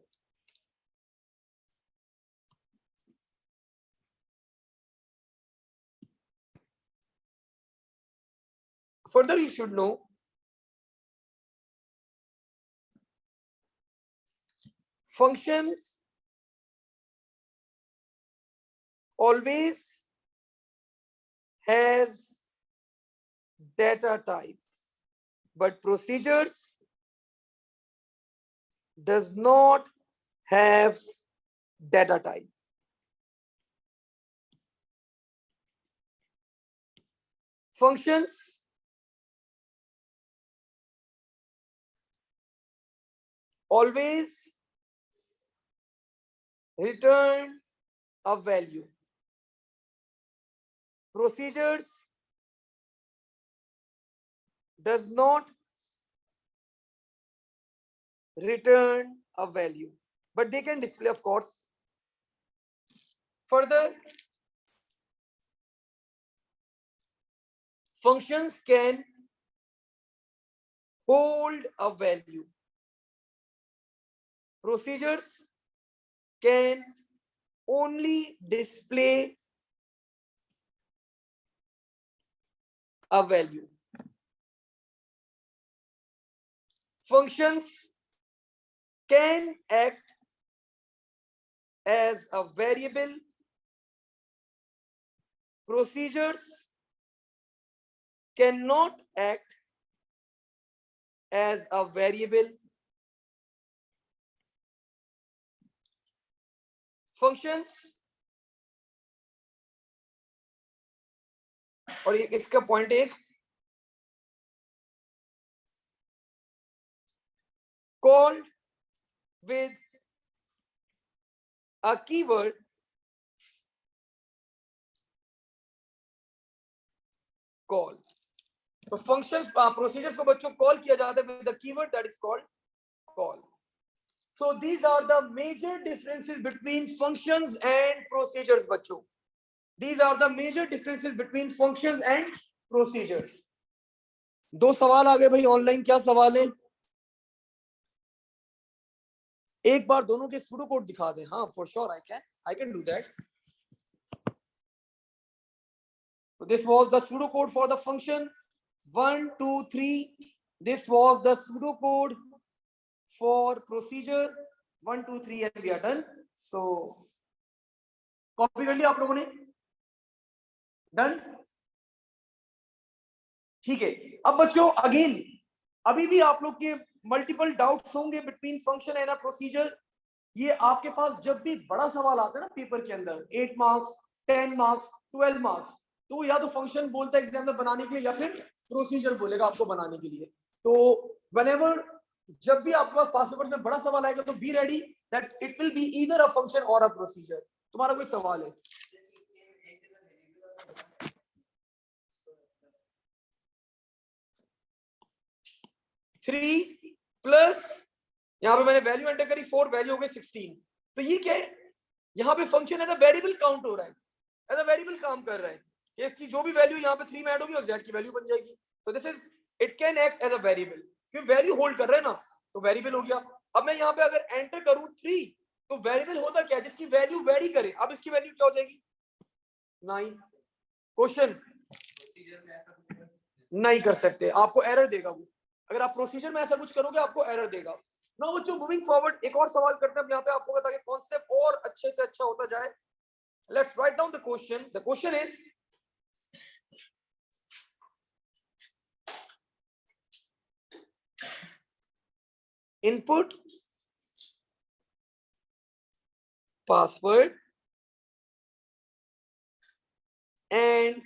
Further, you should know functions always has data types, but procedures does not have data type. Functions always return a value. Procedures does not return a value, but they can display, of course. Further, functions can hold a value. Procedures can only display a value. Functions can act as a variable. Procedures cannot act as a variable. Functions, और ये इसका पॉइंट एक, called with a keyword call. तो functions procedures को बच्चों कॉल किया जाता है with the keyword that is called call. So these are the major differences between functions and procedures बच्चों. These are the major differences between functions and procedures. दो सवाल आ गए भाई ऑनलाइन. क्या सवाल है? एक बार दोनों के सूडो कोड दिखा दें. हाँ, for sure I can do that. So this was the pseudo code for the function. 1 2 3 this was the pseudocode for procedure 1 2 3 and we are done. So copy कर लिया आप लोगों ने? डन, ठीक है। अब बच्चों अगेन अभी भी आप लोग के मल्टीपल डाउट्स होंगे between function and a procedure. ये आपके पास जब भी बड़ा सवाल आता है ना पेपर के अंदर 8 मार्क्स 10 मार्क्स 12 मार्क्स, तो या तो फंक्शन बोलता है एग्जाम में बनाने के लिए या फिर प्रोसीजर बोलेगा आपको बनाने के लिए। तो व्हेनेवर जब भी आपके पास पास पेपर में बड़ा सवाल आएगा तो be ready that it will be either a function और अ प्रोसीजर। तुम्हारा कोई सवाल है? थ्री प्लस यहाँ पे मैंने वैल्यू एंटर करी 4, वैल्यू हो गई 16। तो ये क्या है? यहाँ पे function as a variable count हो रहा है, एज अ वेरिएबल काम कर रहा है कि इसकी जो भी वैल्यू यहाँ पे 3 में ऐड होगी और z की वैल्यू बन जाएगी। तो this is it can act as a variable क्योंकि वैल्यू होल्ड कर रहा है ना, तो वेरिएबल हो गया। अब मैं यहाँ पे अगर एंटर करूँ 3 तो वेरिएबल होता क्या है? जिसकी वैल्यू वेरी करे। अब इसकी वैल्यू क्या हो जाएगी? 9। क्वेश्चन नहीं कर सकते, आपको एरर देगा वो। अगर आप प्रोसीजर में ऐसा कुछ करोगे आपको एरर देगा। नाउ बच्चों मूविंग फॉरवर्ड एक और सवाल करते हैं यहाँ पे आपको ताकि कॉन्सेप्ट और अच्छे से अच्छा होता जाए। Let's write down the question. The question is input password and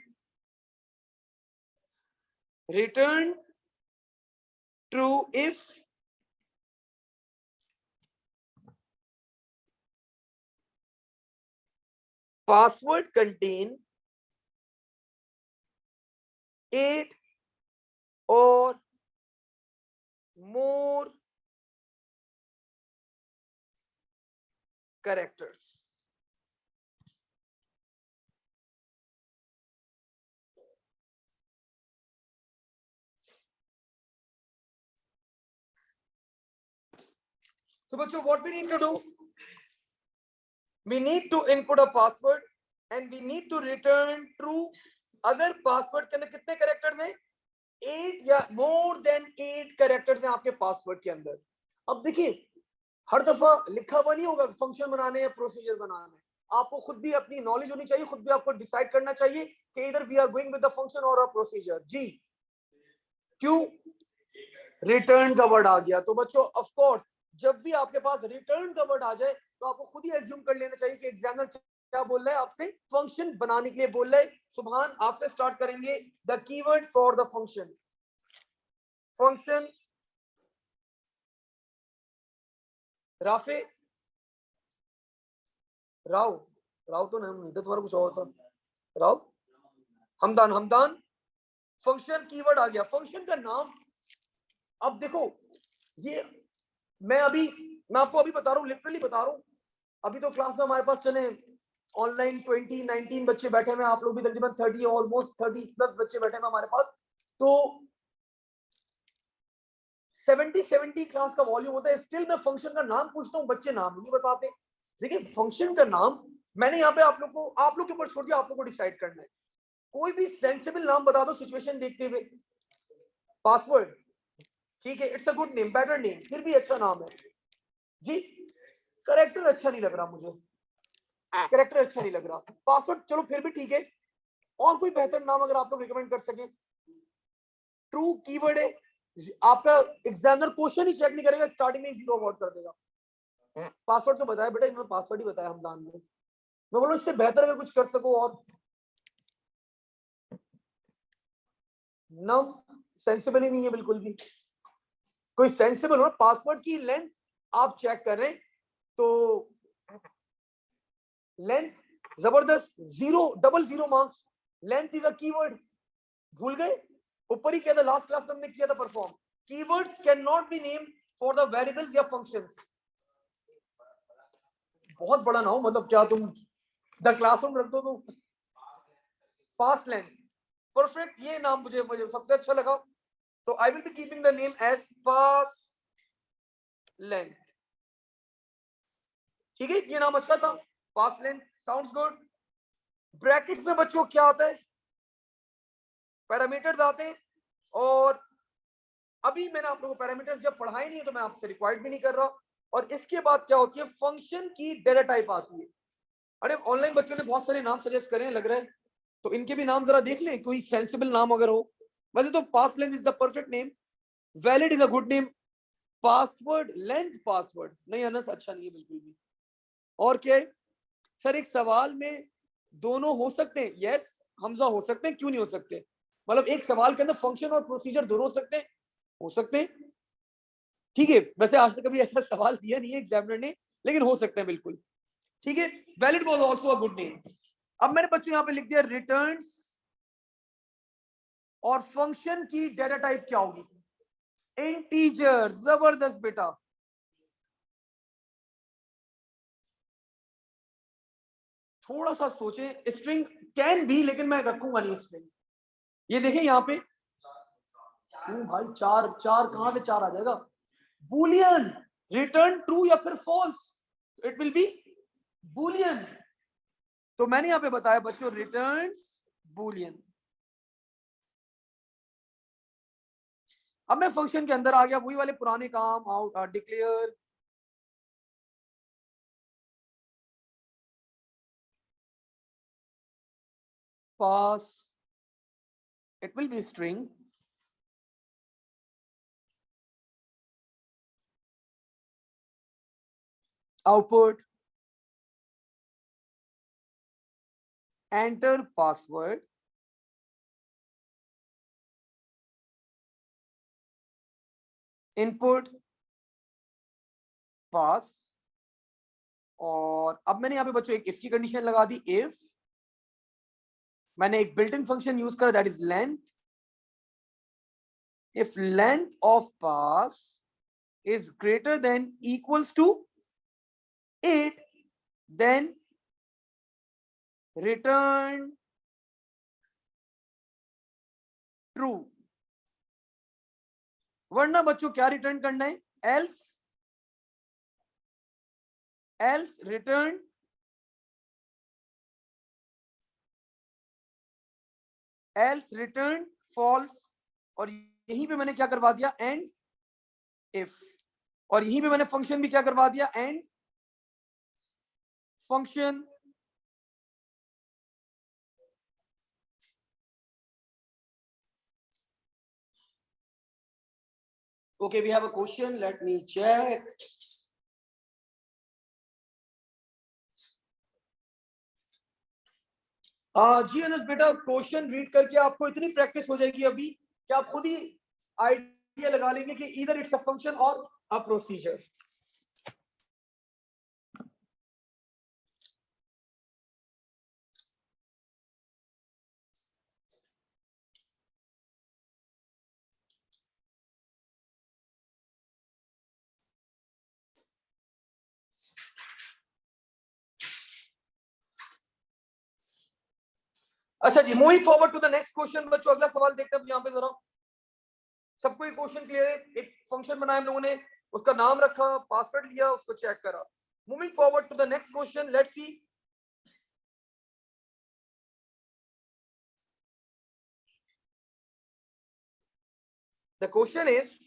return true if password contain 8 or more characters। So bachcho what we need to do, we need to input a password and we need to return true अगर पासवर्ड के अंदर कितने कैरेक्टर्स हैं? 8 या मोर देन 8 कैरेक्टर्स हैं आपके पासवर्ड के अंदर। अब देखिए हर दफा लिखा हुआ नहीं होगा फंक्शन बनाने या प्रोसीजर बनाने, आपको खुद भी अपनी नॉलेज होनी चाहिए, खुद भी आपको डिसाइड करना चाहिए कि इधर we are going with the function और अ प्रोसीजर। जी क्यों? रिटर्न का वर्ड आ गया। तो बच्चों ऑफ कोर्स जब भी आपके पास रिटर्न का वर्ड आ जाए तो आपको खुद ही एज्यूम कर लेना चाहिए कि एग्जामिनर क्या बोल रहा है आपसे, फंक्शन बनाने के लिए बोल रहा है। सुभान आपसे स्टार्ट करेंगे। The keyword for the function, function Rafe Rao, Rao तो नहीं था तुम्हारा, कुछ और था। राव हमदान, हमदान फंक्शन कीवर्ड आ गया। फंक्शन का नाम, अब देखो ये मैं आपको अभी बता रहा हूँ, लिटरली बता रहा हूँ। अभी तो क्लास में हमारे पास चले ऑनलाइन 19 बच्चे बैठे हुए, आप लोग भी तकरीबन 30 ऑलमोस्ट 30 प्लस बच्चे बैठे हुए हमारे पास। तो 70 क्लास का वॉल्यूम होता है, स्टिल मैं फंक्शन का नाम पूछता हूँ, बच्चे नाम नहीं बताते। देखिए फंक्शन का नाम मैंने यहाँ पे आप लोग के ऊपर छोड़ दिया, आप लोग को डिसाइड करना है। कोई भी सेंसिबल नाम बता दो सिचुएशन देखते हुए। पासवर्ड ठीक है, it's a good name, better name, फिर भी अच्छा नाम है जी। करेक्टर अच्छा नहीं लग रहा मुझे, करेक्टर अच्छा नहीं लग रहा। पासवर्ड चलो फिर भी ठीक है, और कोई बेहतर नाम अगर आप लोग रिकमेंड कर सके। ट्रू कीवर्ड है, आपका एग्जामिनर क्वेश्चन ही चेक नहीं करेगा, स्टार्टिंग में 0 अवॉर्ड कर देगा। पासवर्ड तो बताया बेटा, इन्होंने पासवर्ड ही बताया हमदान ने। मैं बोलूं इससे बेहतर अगर कुछ कर सको और नम सेंसिबल ही नहीं है बिल्कुल भी। कोई सेंसिबल हो, पासवर्ड की लेंथ आप चेक कर रहे हैं तो लेंथ जबरदस्त, 000 marks. Length is a keyword, भूल गए? ऊपर ही किया था लास्ट क्लास में हमने किया था perform. Keywords can not be name for the variables या फंक्शंस। बहुत बड़ा ना हो, मतलब क्या तुम द क्लासरूम रख दो तो पास लेंथ, परफेक्ट, ये नाम मुझे सबसे अच्छा लगा। तो I will be keeping the name as pass length. ठीक है, ये नाम अच्छा था, pass length sounds good. Brackets में बच्चों क्या आता है? पैरामीटर्स आते हैं और अभी मैंने आप लोगों को पैरामीटर्स जब पढ़ाए नहीं है तो मैं आपसे रिक्वायर्ड भी नहीं कर रहा। और इसके बाद क्या होती है, फंक्शन की डेटा टाइप आती है। अरे ऑनलाइन बच्चों ने बहुत सारे नाम सजेस्ट करे हैं लग रहा है, तो इनके भी नाम जरा देख लें, कोई सेंसिबल नाम अगर हो। वैसे तो pass length is the perfect name, valid is a good name, password length password नहीं अनस अच्छा नहीं है बिल्कुल भी। और क्या है सर, एक सवाल में दोनों हो सकते हैं, यस हमजा हो सकते हैं, क्यों नहीं हो सकते, मतलब एक सवाल के अंदर फंक्शन और प्रोसीजर दोनों हो सकते हैं। ठीक है, वैसे आज तक कभी ऐसा सवाल दिया नहीं है एग्जामिनर ने, लेकिन हो सकते हैं बिल्कुल। ठीक है, valid was also a good name. अब मैंने बच्चों यहां पे लिख दिया रिटर्न्स, और फंक्शन की डेटा टाइप क्या होगी, इंटीजर। जबरदस्त बेटा, थोड़ा सा सोचें, स्ट्रिंग कैन भी, लेकिन मैं रखूंगा नहीं स्ट्रिंग। ये देखें यहाँ पे, भाई चार चार कहां से चार आ जाएगा, बुलियन, रिटर्न ट्रू या फिर false, it will be boolean. तो मैंने यहां पे बताया बच्चों रिटर्न्स बुलियन। अब मैं फंक्शन के अंदर आ गया, वही वाले पुराने काम, out declare, pass, it will be string, output, enter password, input, pass। और अब मैंने यहां पे बच्चों एक इफ की कंडीशन लगा दी, इफ मैंने एक बिल्ट इन फंक्शन यूज करा that is length, if length of pass is greater than equals to 8, then return true। वरना बच्चों क्या रिटर्न करना है, else, else return else return false। और यहीं पे मैंने क्या करवा दिया, एंड इफ। और यहीं पे मैंने फंक्शन भी क्या करवा दिया, end function. Okay, we have a question, let me check। जी अनस बेटा, क्वेश्चन रीड करके आपको इतनी प्रैक्टिस हो जाएगी अभी कि आप खुद ही आइडिया लगा लेंगे कि इधर इट्स अ फंक्शन और अ प्रोसीजर। अच्छा जी, moving forward to the next question बच्चों, अगला सवाल देखते हैं यहाँ पे जरा। सबको ये क्वेश्चन क्लियर है, एक फंक्शन बनाया हम लोगों ने, उसका नाम रखा, पासवर्ड लिया, उसको चेक करा। Moving forward to the next question, let's see. The question is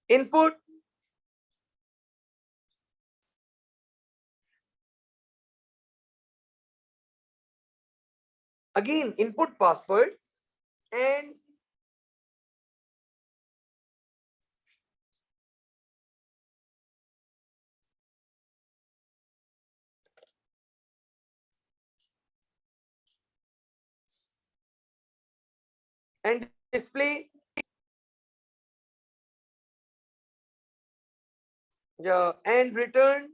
input again, input password and display, and return,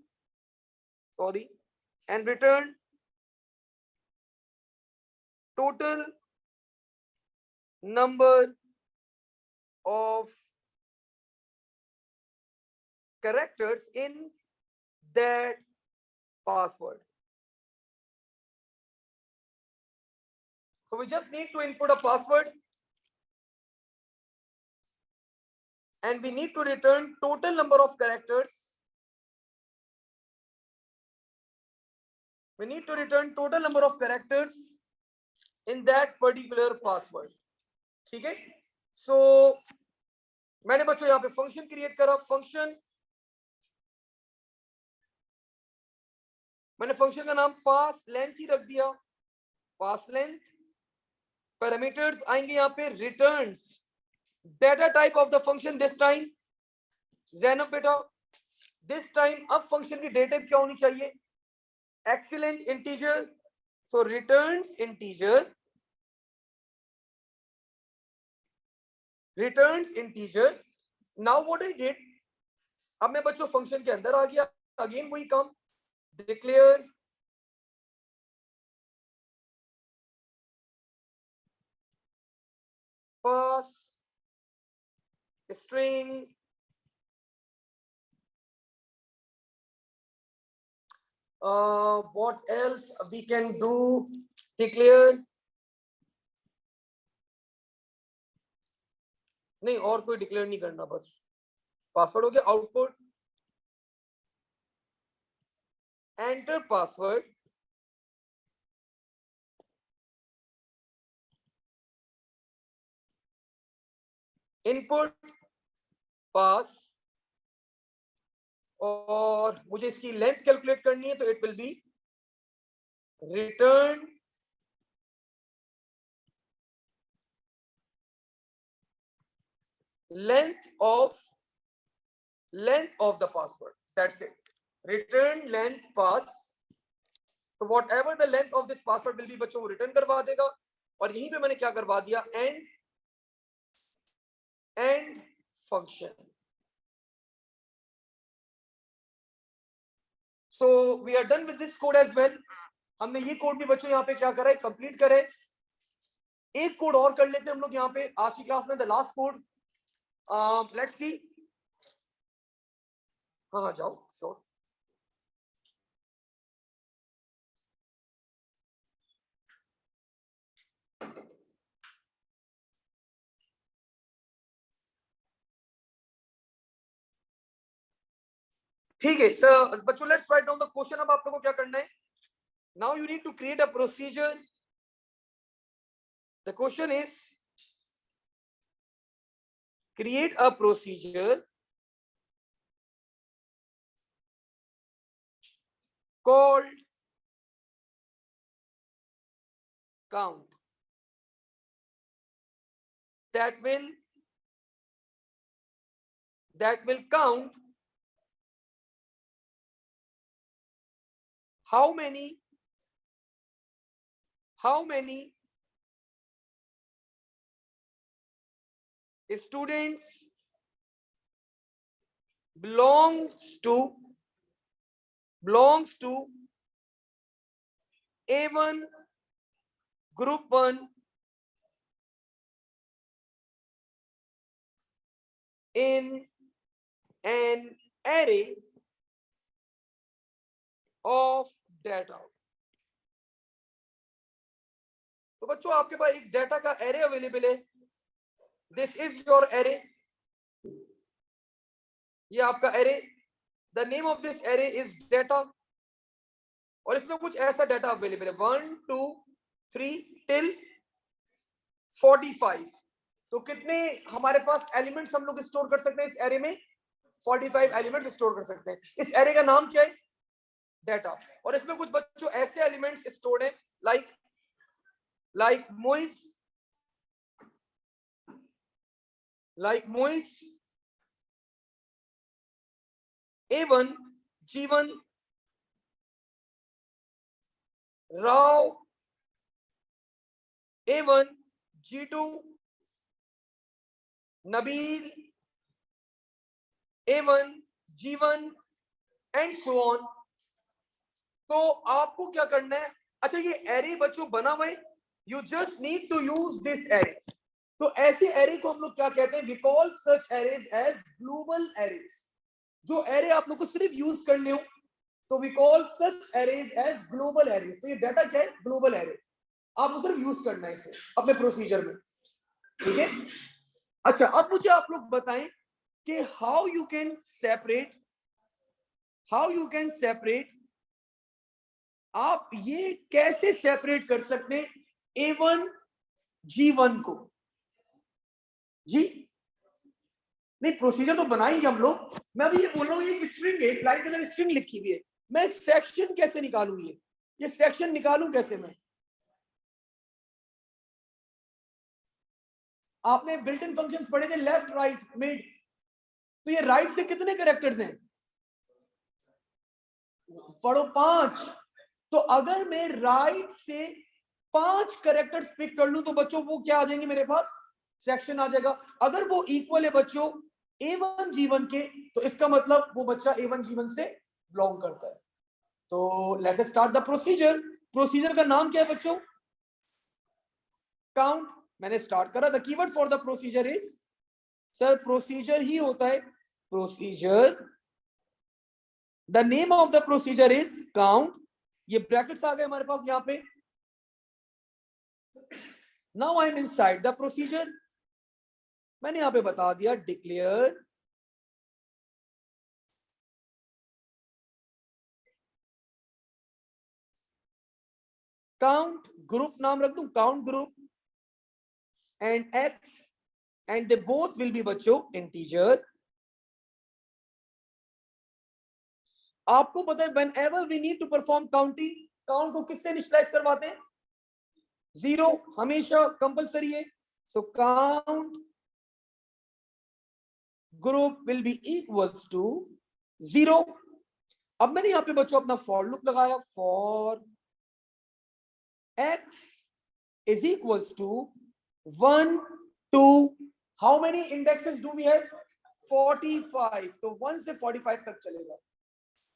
sorry, and return total number of characters in that password. So we just need to input a password and we need to return total number of characters we need to return total number of characters in that particular password. ठीक है, so मैंने बच्चों यहाँ पे फंक्शन क्रिएट करा, फंक्शन मैंने फंक्शन का नाम पास लेंथ ही रख दिया, पास लेंथ। पैरामीटर्स आएंगे यहाँ पे returns data type of the function this time Zainab बेटा, दिस टाइम अब फंक्शन की डेटा टाइप क्या होनी चाहिए, excellent integer, so returns integer, returns integer. Now what I did, अब मैं बच्चों फंक्शन के अंदर आ गया, अगेन वही काम, declare pass string what else we can do, declare नहीं और कोई डिक्लेयर नहीं करना, बस पासवर्ड हो गया, आउटपुट एंटर पासवर्ड, इनपुट पास, और मुझे इसकी लेंथ कैलकुलेट करनी है तो it will B return length of the password, that's it, return length pass, so whatever the length of this password will be बच्चों वो रिटर्न करवा देगा। और यहीं पे मैंने क्या करवा दिया, end function. So we are done with this code as well, हमने ये कोड भी बच्चों यहाँ पे क्या करा है, कंप्लीट करे। एक कोड और कर लेते हैं हम लोग यहाँ पे आज की क्लास में, the last code, let's see. हाँ जाओ श्योर। ठीक है सर, बच्चों let's write down the question. अब आप लोगों को क्या करना है, now you need to create a procedure. The question is create a procedure called count that will count how many students belongs to A1 group 1 in an array of data। तो बच्चों आपके पास एक डाटा का एरे अवेलेबल है, दिस इज योर एरे, ये आपका array, the name of this array is data, और इसमें कुछ ऐसा डाटा अवेलेबल है 1 2 3 टिल 45। तो कितने हमारे पास एलिमेंट्स हम लोग स्टोर कर सकते हैं इस एरे में, 45 एलिमेंट्स स्टोर कर सकते हैं। इस एरे का नाम क्या है, डाटा। और इसमें कुछ बच्चों ऐसे एलिमेंट्स स्टोर्ड है like Moise, A1 G1, Rao A1 G2, Nabil A1 G1 and so on. तो आपको क्या करना है, अच्छा ये एरे बच्चों बना हुआ है, you just need to use this array. तो ऐसे एरे को हम लोग क्या कहते हैं, we call such arrays as global arrays. जो एरे आप लोग को सिर्फ यूज करने हो तो we call such arrays as global arrays. तो ये डाटा क्या है, ग्लोबल एरे, आपको सिर्फ यूज करना है इसे अपने प्रोसीजर में, ठीक है। अच्छा अब मुझे आप लोग बताएं कि हाउ यू कैन सेपरेट आप ये कैसे सेपरेट कर सकते हैं A1 G1 को? जी नहीं, प्रोसीजर तो बनाएंगे हम लोग। मैं अभी ये बोल रहा हूँ, एक स्ट्रिंग है, एक लाइन के अंदर स्ट्रिंग लिखी हुई है, मैं सेक्शन कैसे निकालूं? ये सेक्शन निकालूं कैसे मैं? आपने बिल्ट इन फंक्शंस पढ़े थे, लेफ्ट राइट मिड, तो ये राइट से कितने कैरेक्टर्स हैं? पढ़ो 5। तो अगर मैं राइट से 5 कैरेक्टर्स पिक कर लूं तो बच्चों वो क्या आ जाएंगे मेरे पास? सेक्शन आ जाएगा। अगर वो इक्वल है बच्चों A1 G1 के, तो इसका मतलब वो बच्चा A1 G1 से बिलोंग करता है। तो let's start the procedure. Procedure का नाम क्या है बच्चों? काउंट। मैंने स्टार्ट करा। The keyword for the procedure is, sir procedure ही होता है procedure. The name of the procedure is count. ये ब्रैकेट्स आ गए हमारे पास यहां पे। Now I am inside the procedure. मैंने यहां पे बता दिया डिक्लेयर काउंट ग्रुप, नाम रख दूं count group, and x, and they both will be बच्चों इंटीजर। आपको पता है whenever we need to perform counting, count को किससे इनिशियलाइज करवाते हैं? 0 हमेशा कंपलसरी है। So count group will be equals to 0। अब मैंने यहां पे बच्चों अपना फॉर लूप लगाया, for x is equals to 1 2, how many indexes do we have? 45। तो 1 से 45 तक चलेगा।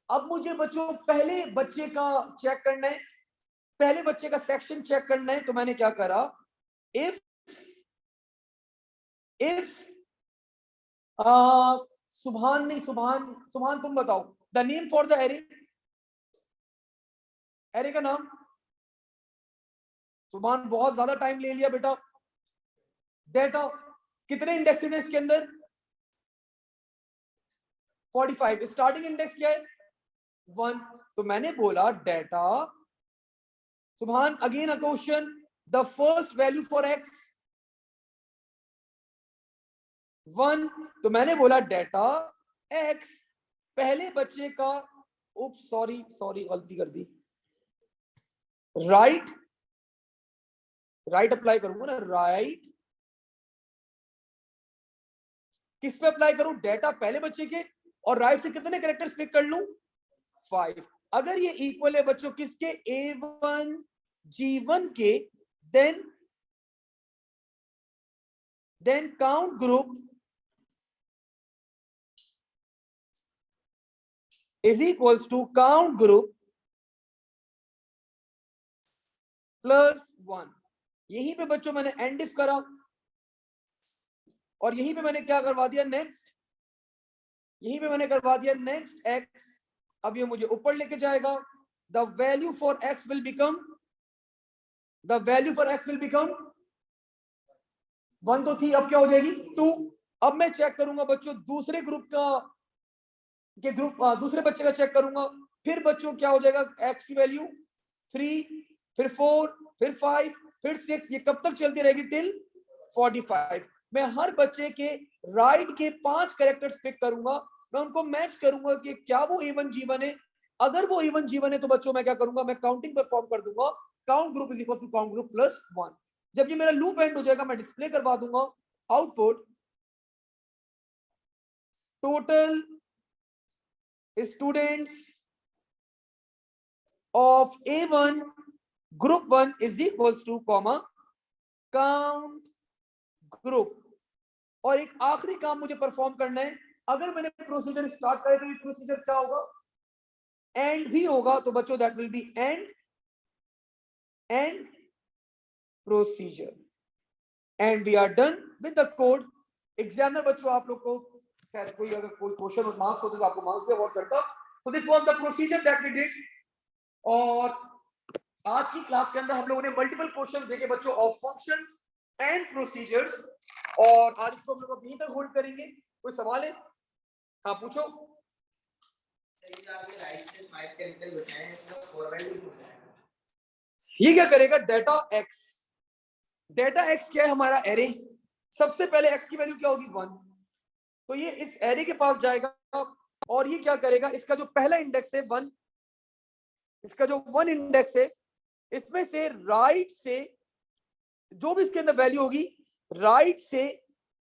अब मुझे बच्चों पहले बच्चे का चेक करना है, पहले बच्चे का सेक्शन चेक करना है। तो मैंने क्या करा, इफ सुभान नहीं, सुभान तुम बताओ the name for the array, array का नाम। सुभान बहुत ज्यादा टाइम ले लिया बेटा। डेटा, कितने इंडेक्सेस हैं इसके अंदर? 45। स्टार्टिंग इंडेक्स क्या है? 1। तो मैंने बोला डेटा सुभान, again a question, the first value for x 1। तो मैंने बोला डेटा x पहले बच्चे का, उप सॉरी सॉरी गलती कर दी, राइट अप्लाई करूंगा ना, राइट किस पे अप्लाई करूं? डेटा पहले बच्चे के, और राइट से कितने कैरेक्टर्स पिक कर लूं? 5। अगर ये इक्वल है बच्चों किसके? A1 G1 के, then count group is equals to count group plus 1। यहीं पे बच्चों मैंने एंड इफ करा, और यहीं पे मैंने क्या करवा दिया, नेक्स्ट। यहीं पे मैंने करवा दिया नेक्स्ट x। अब ये मुझे ऊपर लेके जाएगा। The value for x will become, the value for x will become 1 तो थी, अब क्या हो जाएगी? 2। अब मैं चेक करूंगा बच्चों दूसरे ग्रुप का, दूसरे बच्चे का चेक करूंगा। फिर बच्चों क्या हो जाएगा? x की वैल्यू 3, फिर 4, फिर 5, फिर 6। ये कब तक चलती रहेगी? टिल 45। मैं हर बच्चे के राइट के 5 कैरेक्टर्स पिक करूंगा, मैं उनको मैच करूंगा कि क्या वो A1 G1 है। अगर वो A1 G1 है तो बच्चों मैं क्या करूंगा, मैं काउंटिंग परफॉर्म कर दूंगा, count group is equal to count group plus 1। जब ये मेरा लूप एंड हो जाएगा, मैं डिस्प्ले करवा दूंगा output total students of A1 group 1 is equals to comma count group। और एक आखिरी काम मुझे परफॉर्म करना है। अगर मैंने प्रोसीजर स्टार्ट करे तो ये प्रोसीजर क्या होगा? एंड भी होगा। तो बच्चों that will be end procedure, and we are done with the code. Examiner बच्चों आप लोग को खैर कोई अगर कोई क्वेश्चन और मार्क्स होते तो आपको मार्क्स भी अवार्ड करता। तो this was the procedure that we did. और आज की क्लास के अंदर हम लोगों ने मल्टीपल क्वेश्चन देखे बच्चों ऑफ फंक्शंस एंड प्रोसीजर्स, और आज इसको हम लोग अभी तक होल्ड करेंगे। कोई सवाल है? हाँ पूछो। ये क्या करेगा, डेटा एक्स, डेटा एक्स क्या है हमारा एरे, सबसे पहले एक्स की वैल्यू क्या होगी 1, तो ये इस एरे के पास जाएगा और ये क्या करेगा, इसका जो पहला इंडेक्स है 1, इसका जो 1 इंडेक्स है इसमें से राइट से जो भी इसके अंदर वैल्यू होगी राइट से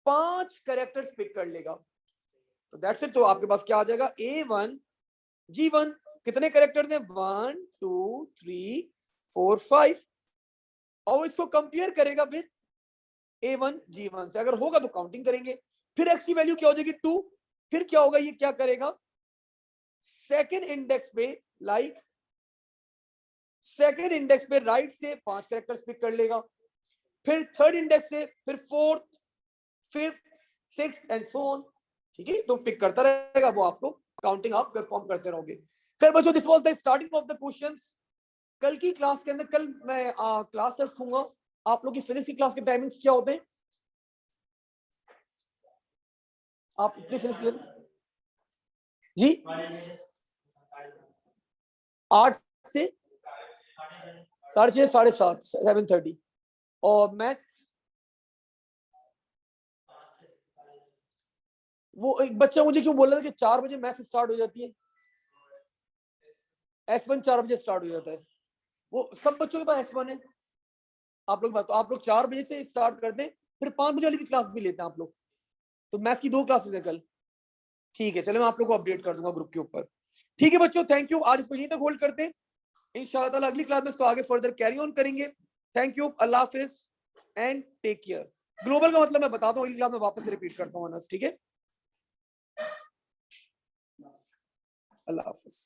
5 कैरेक्टर्स पिक कर लेगा, तो दैट्स इट। तो आपके पास क्या आ जाएगा, A1 G1, कितने कैरेक्टर्स हैं 1 2 3 4 5, और इसको कंपेयर करेगा विद A1 G1 से, अगर होगा तो काउंटिंग करेंगे, फिर x की वैल्यू क्या हो जाएगी 2, फिर क्या होगा, ये क्या करेगा सेकंड इंडेक्स पे, लाइक सेकंड इंडेक्स पे राइट से 5 कैरेक्टर्स पिक कर लेगा, फिर थर्ड इंडेक्स से, फिर fourth, fifth, sixth and so on, ठीक है, तो पिक करता रहेगा वो, आपको काउंटिंग आप परफॉर्म करते रहोगे। सर बच्चों, this was the starting of the questions. कल की क्लास के अंदर, कल मैं क्लास रखूंगा, आप लोग की फिजिक्स की क्लास के टाइमिंग्स क्या होते हैं, आप अपनी फिजिक्स जी 8 से 6:30, 7:30, 7:30, और मैथ्स वो एक बच्चा मुझे क्यों बोल रहा था कि 4 बजे मैथ्स स्टार्ट हो जाती है, S1 4 बजे स्टार्ट हो जाता है, वो सब बच्चों के पास S1 है, आप लोग बात, तो आप लोग 4 बजे से स्टार्ट कर दें, फिर 5 बजे वाली भी क्लास भी लेते हैं आप लोग, तो मैथ्स की 2 क्लासेस है कल, ठीक है, चलो मैं आप लोग को अपडेट कर दूंगा ग्रुप के ऊपर, ठीक है बच्चों, थैंक यू, आज इसको यहीं तक होल्ड करते हैं, इंशाल्लाह ताला अगली क्लास में इसको आगे फर्दर कैरी ऑन करेंगे, थैंक यू, अल्लाह हाफिज एंड टेक केयर। ग्लोबल का मतलब मैं बताता हूँ, अगली क्लास में वापस रिपीट करता हूँ अनस, ठीक है, अल्लाह हाफिज।